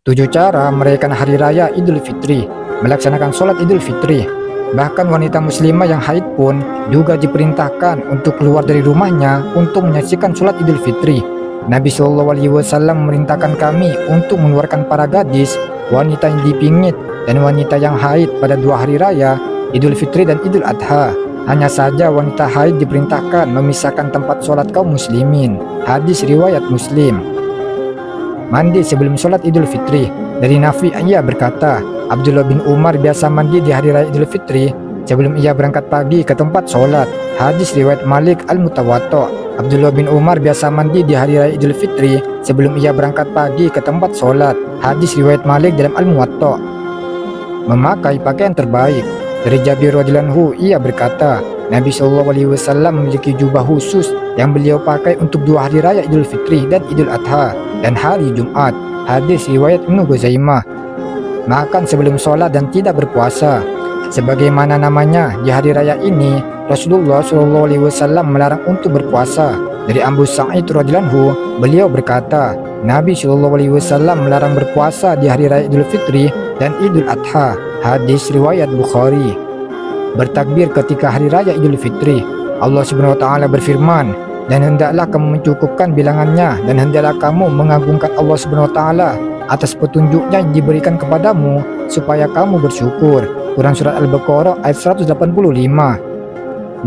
7 cara merayakan Hari Raya Idul Fitri. Melaksanakan sholat Idul Fitri. Bahkan wanita muslimah yang haid pun juga diperintahkan untuk keluar dari rumahnya untuk menyaksikan sholat Idul Fitri. Nabi SAW memerintahkan kami untuk mengeluarkan para gadis, wanita yang dipingit, dan wanita yang haid pada 2 hari raya, Idul Fitri dan Idul Adha. Hanya saja wanita haid diperintahkan memisahkan tempat sholat kaum muslimin. Hadis riwayat Muslim. Mandi sebelum sholat Idul Fitri. Dari Nafi ia berkata, Abdullah bin Umar biasa mandi di hari raya Idul Fitri sebelum ia berangkat pagi ke tempat sholat. Hadis riwayat Malik Al-Mutawatta. Abdullah bin Umar biasa mandi di hari raya Idul Fitri sebelum ia berangkat pagi ke tempat sholat. Hadis riwayat Malik dalam Al-Muwatta. Memakai pakaian terbaik. Dari Jabir radhiyallahu anhu ia berkata, Nabi SAW memiliki jubah khusus yang beliau pakai untuk 2 hari raya Idul Fitri dan Idul Adha dan hari Jumat. Hadis riwayat Ibnu Ghuzaimah. Makan sebelum sholat dan tidak berpuasa. Sebagaimana namanya, di hari raya ini Rasulullah SAW melarang untuk berpuasa. Dari Abu Sa'id radhiyallahu anhu, beliau berkata, Nabi SAW melarang berpuasa di hari raya Idul Fitri dan Idul Adha. Hadis riwayat Bukhari. Bertakbir ketika hari raya Idul Fitri. Allah Subhanahu wa taala berfirman, dan hendaklah kamu mencukupkan bilangannya, dan hendaklah kamu mengagungkan Allah Subhanahu wa taala atas petunjuknya yang diberikan kepadamu supaya kamu bersyukur. Quran surat Al-Baqarah ayat 185.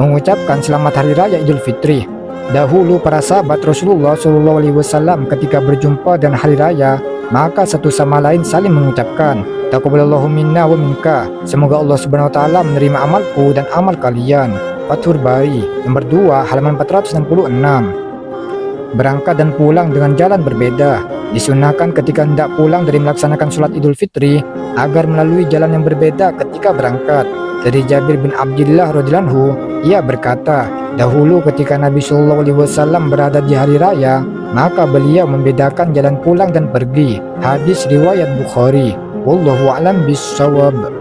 Mengucapkan selamat hari raya Idul Fitri. Dahulu para sahabat Rasulullah SAW ketika berjumpa dan hari raya, maka satu sama lain saling mengucapkan, taqabbalallahu minna wa minka. Semoga Allah Subhanahu wa taala menerima amalku dan amal kalian. Fathul Bari nomor 2 halaman 466. Berangkat dan pulang dengan jalan berbeda. Disunahkan ketika hendak pulang dari melaksanakan sholat Idul Fitri agar melalui jalan yang berbeda ketika berangkat. Dari Jabir bin Abdullah radhiyallahu anhu, ia berkata, dahulu ketika Nabi SAW berada di hari raya, maka beliau membedakan jalan pulang dan pergi. Hadis riwayat Bukhari. Wallahu a'lam bishawab.